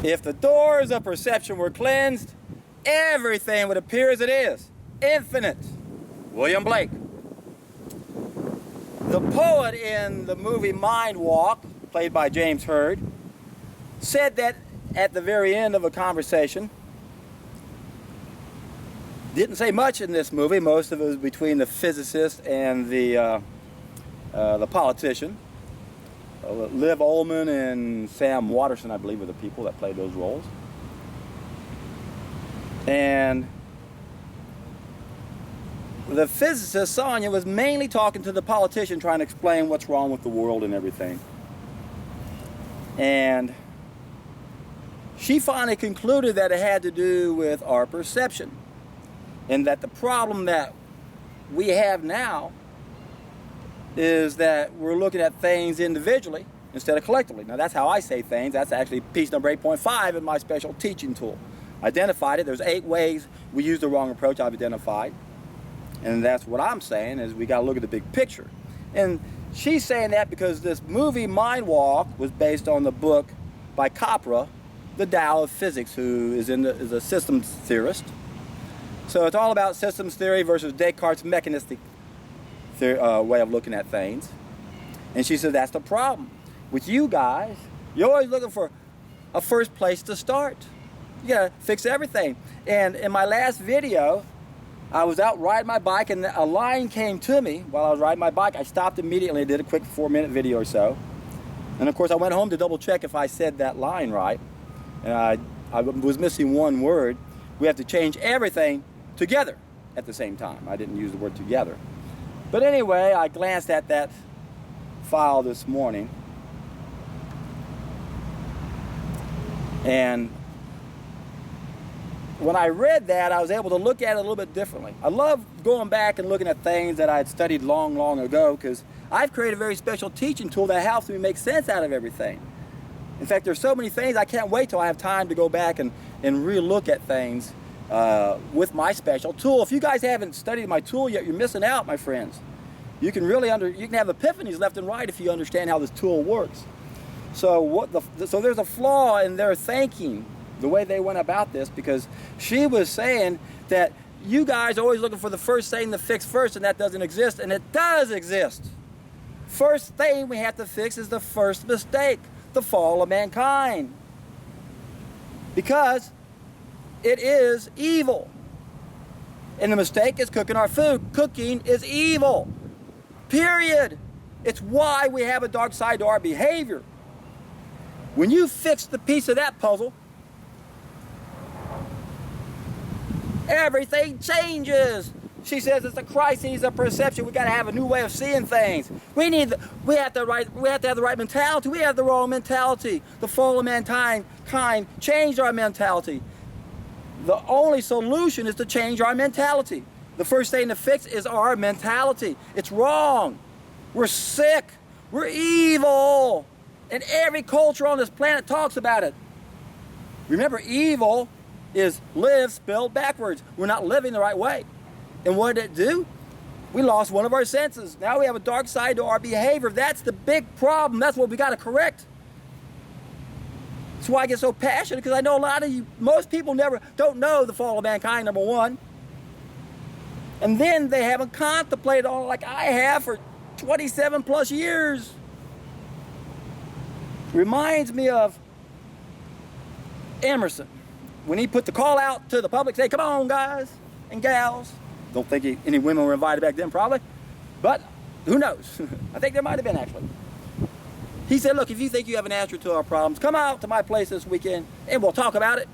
If the doors of perception were cleansed, everything would appear as it is, infinite. William Blake. The poet in the movie Mind Walk, played by James Hurd, said that at the very end of a conversation, didn't say much in this movie, most of it was between the physicist and the politician. Liv Ullmann and Sam Waterston, I believe, are the people that played those roles. And the physicist, Sonia, was mainly talking to the politician, trying to explain what's wrong with the world and everything. And she finally concluded that it had to do with our perception, and that the problem that we have now is that we're looking at things individually instead of collectively. Now, that's how I say things. That's actually piece number 8.5 in my special teaching tool. Identified it. There's 8 ways we use the wrong approach I've identified. And that's what I'm saying, is we got to look at the big picture. And she's saying that because this movie Mind Walk was based on the book by Capra, The Tao of Physics, who is a systems theorist. So it's all about systems theory versus Descartes' mechanistic way of looking at things. And she said that's the problem with you guys. You're always looking for a first place to start. You gotta fix everything. And in my last video, I was out riding my bike and a line came to me while I was riding my bike. I stopped immediately and did a quick 4-minute video or so. And of course I went home to double check if I said that line right. And I was missing one word. We have to change everything together at the same time. I didn't use the word together. But anyway, I glanced at that file this morning, and when I read that, I was able to look at it a little bit differently. I love going back and looking at things that I had studied long, long ago, because I've created a very special teaching tool that helps me make sense out of everything. In fact, there's so many things, I can't wait till I have time to go back and re-look at things with my special tool. If you guys haven't studied my tool yet, you're missing out, my friends. You can really you can have epiphanies left and right if you understand how this tool works. So so there's a flaw in their thinking, the way they went about this, because she was saying that you guys are always looking for the first thing to fix first, and that doesn't exist, and it does exist. First thing we have to fix is the first mistake, the fall of mankind. Because it is evil. And the mistake is cooking our food. Cooking is evil. Period. It's why we have a dark side to our behavior. When you fix the piece of that puzzle, everything changes. She says it's a crisis of perception. We got to have a new way of seeing things. We have to have the right mentality. We have the wrong mentality. The fall of mankind changed our mentality. The only solution is to change our mentality. The first thing to fix is our mentality. It's wrong. We're sick. We're evil. And every culture on this planet talks about it. Remember, evil is live spelled backwards. We're not living the right way. And what did it do? We lost one of our senses. Now we have a dark side to our behavior. That's the big problem. That's what we got to correct. That's why I get so passionate, because I know a lot of you, most people don't know the fall of mankind, number one. And then they haven't contemplated on it like I have for 27 plus years. Reminds me of Emerson, when he put the call out to the public, say, come on guys and gals. Don't think any women were invited back then, probably, but who knows? I think there might have been, actually. He said, look, if you think you have an answer to our problems, come out to my place this weekend and we'll talk about it.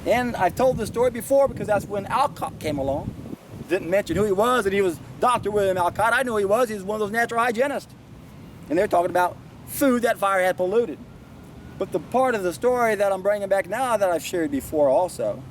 And I've told this story before because that's when Alcott came along. Didn't mention who he was, and he was Dr. William Alcott. I knew who he was. He was one of those natural hygienists. And they're talking about food that fire had polluted. But the part of the story that I'm bringing back now that I've shared before also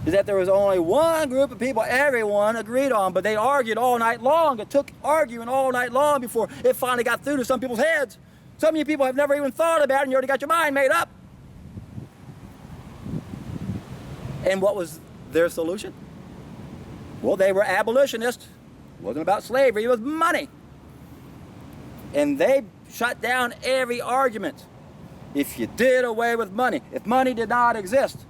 is that there was only one group of people everyone agreed on, but they argued all night long. It took arguing all night long before it finally got through to some people's heads. Some of you people have never even thought about it, and you already got your mind made up. And what was their solution? Well, they were abolitionists. It wasn't about slavery, it was money. And they shut down every argument. if you did away with money, if money did not exist,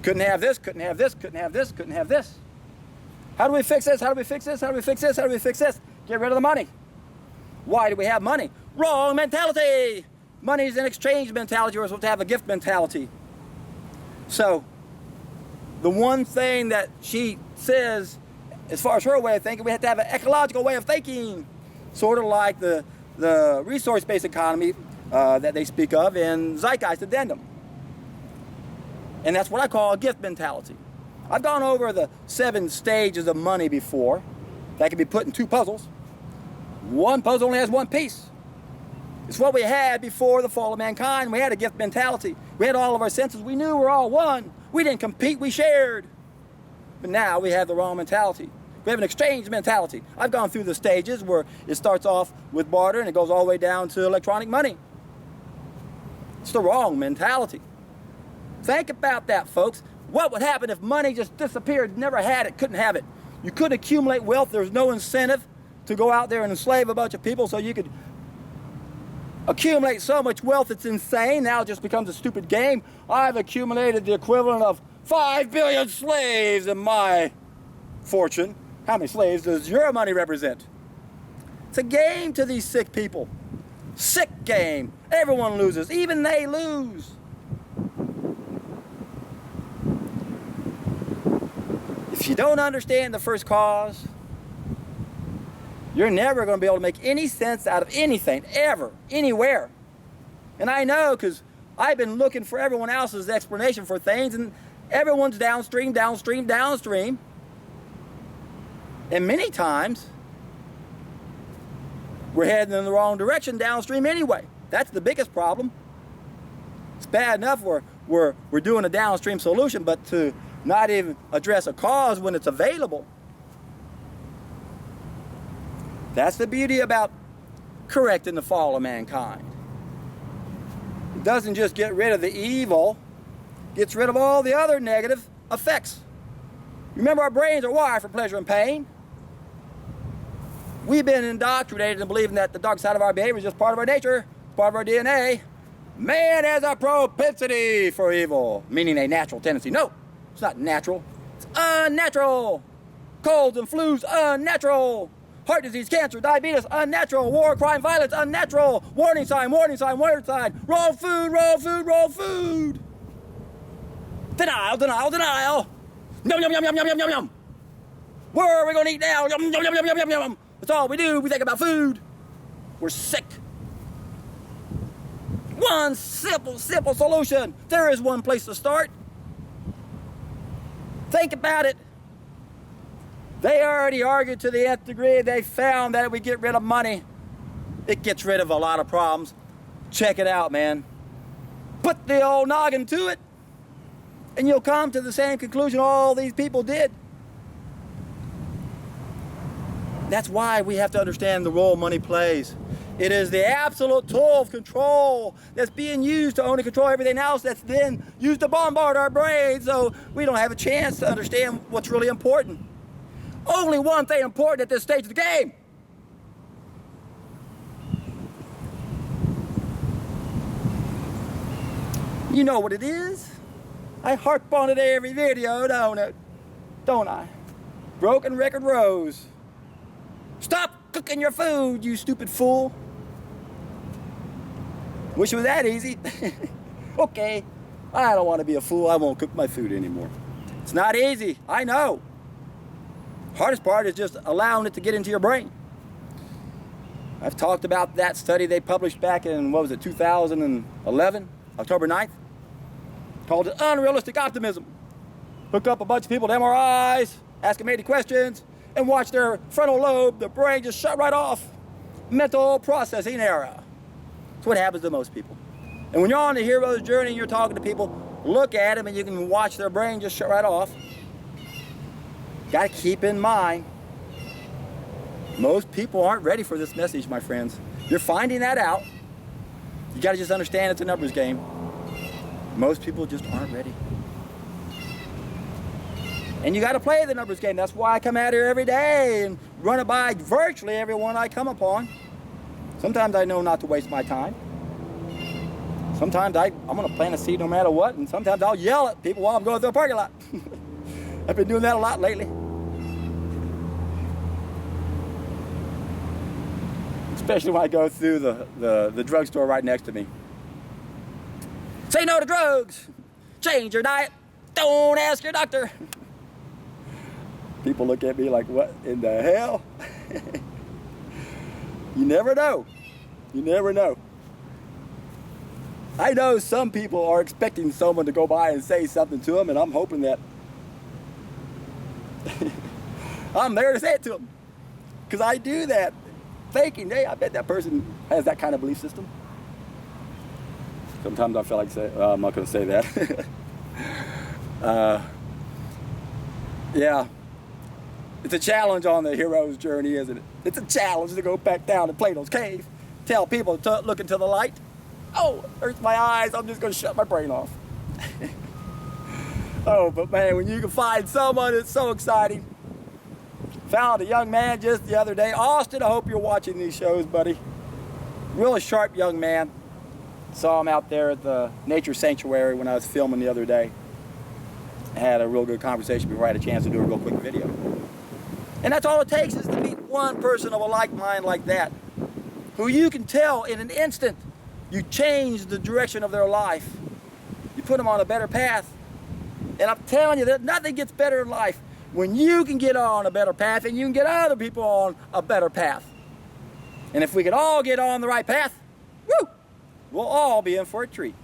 couldn't have this, couldn't have this, couldn't have this, couldn't have this. How do we fix this? How do we fix this? How do we fix this? How do we fix this? Get rid of the money. Why do we have money? Wrong mentality. Money is an exchange mentality. We're supposed to have a gift mentality. So, the one thing that she says, as far as her way of thinking, we have to have an ecological way of thinking. Sort of like the resource-based economy that they speak of in Zeitgeist Addendum. And that's what I call a gift mentality. I've gone over the 7 stages of money before that can be put in 2 puzzles. One puzzle only has 1 piece. It's what we had before the fall of mankind. We had a gift mentality. We had all of our senses. We knew we're all one. We didn't compete, we shared. But now we have the wrong mentality. We have an exchange mentality. I've gone through the stages where it starts off with barter and it goes all the way down to electronic money. It's the wrong mentality. Think about that, folks. What would happen if money just disappeared, never had it, couldn't have it? You couldn't accumulate wealth. There's no incentive to go out there and enslave a bunch of people so you could accumulate so much wealth it's insane. Now it just becomes a stupid game. I've accumulated the equivalent of 5 billion slaves in my fortune. How many slaves does your money represent? It's a game to these sick people. Sick game. Everyone loses. Even they lose. If you don't understand the first cause, you're never going to be able to make any sense out of anything, ever, anywhere. And I know because I've been looking for everyone else's explanation for things, and everyone's downstream, downstream, downstream. And many times, we're heading in the wrong direction downstream anyway. That's the biggest problem. It's bad enough we're doing a downstream solution, but to not even address a cause when it's available. That's the beauty about correcting the fall of mankind. It doesn't just get rid of the evil, it gets rid of all the other negative effects. Remember, our brains are wired for pleasure and pain. We've been indoctrinated in believing that the dark side of our behavior is just part of our nature, part of our DNA. Man has a propensity for evil, meaning a natural tendency. No, it's not natural. It's unnatural. Colds and flus, unnatural. Heart disease, cancer, diabetes, unnatural. War, crime, violence, unnatural. Warning sign, warning sign, warning sign. Raw food, raw food, raw food. Denial, denial, denial. Yum, yum, yum, yum, yum, yum, yum, yum. Where are we going to eat now? Yum, yum, yum, yum, yum, yum, yum. That's all we do. We think about food. We're sick. One simple solution. There is one place to start. Think about it. They already argued to the nth degree. They found that if we get rid of money, it gets rid of a lot of problems. Check it out, man. Put the old noggin to it, and you'll come to the same conclusion all these people did. That's why we have to understand the role money plays. It is the absolute tool of control that's being used to only control everything else that's then used to bombard our brains so we don't have a chance to understand what's really important. Only one thing important at this stage of the game. You know what it is? I harp on it every video, don't I? Broken record rose. Stop cooking your food, you stupid fool. Wish it was that easy. Okay, I don't want to be a fool. I won't cook my food anymore. It's not easy, I know. Hardest part is just allowing it to get into your brain. I've talked about that study they published back in, 2011, October 9th, called it Unrealistic Optimism. Hook up a bunch of people to MRIs, ask them 80 questions, and watch their frontal lobe, the brain just shut right off. Mental processing error. That's what happens to most people. And when you're on the hero's journey and you're talking to people, look at them and you can watch their brain just shut right off. Got to keep in mind, most people aren't ready for this message, my friends. You're finding that out. You got to just understand it's a numbers game. Most people just aren't ready. And you got to play the numbers game. That's why I come out here every day and run it by virtually everyone I come upon. Sometimes I know not to waste my time. Sometimes I'm going to plant a seed no matter what, and sometimes I'll yell at people while I'm going through a parking lot. I've been doing that a lot lately. Especially when I go through the drugstore right next to me. Say no to drugs. Change your diet. Don't ask your doctor. People look at me like, what in the hell? You never know. You never know. I know some people are expecting someone to go by and say something to them, and I'm hoping that I'm there to say it to them. Because I do that, thinking, hey, I bet that person has that kind of belief system. Sometimes I feel like I'm not going to say that. Yeah. It's a challenge on the hero's journey, isn't it? It's a challenge to go back down to Plato's cave, tell people to look into the light. Oh, hurts my eyes, I'm just going to shut my brain off. Oh, but man, when you can find someone that's so exciting. Found a young man just the other day. Austin, I hope you're watching these shows, buddy. Really sharp young man. Saw him out there at the nature sanctuary when I was filming the other day. I had a real good conversation before I had a chance to do a real quick video. And that's all it takes, is to meet one person of a like mind like that, who you can tell in an instant you change the direction of their life. You put them on a better path. And I'm telling you that nothing gets better in life when you can get on a better path and you can get other people on a better path. And if we can all get on the right path, woo, we'll all be in for a treat.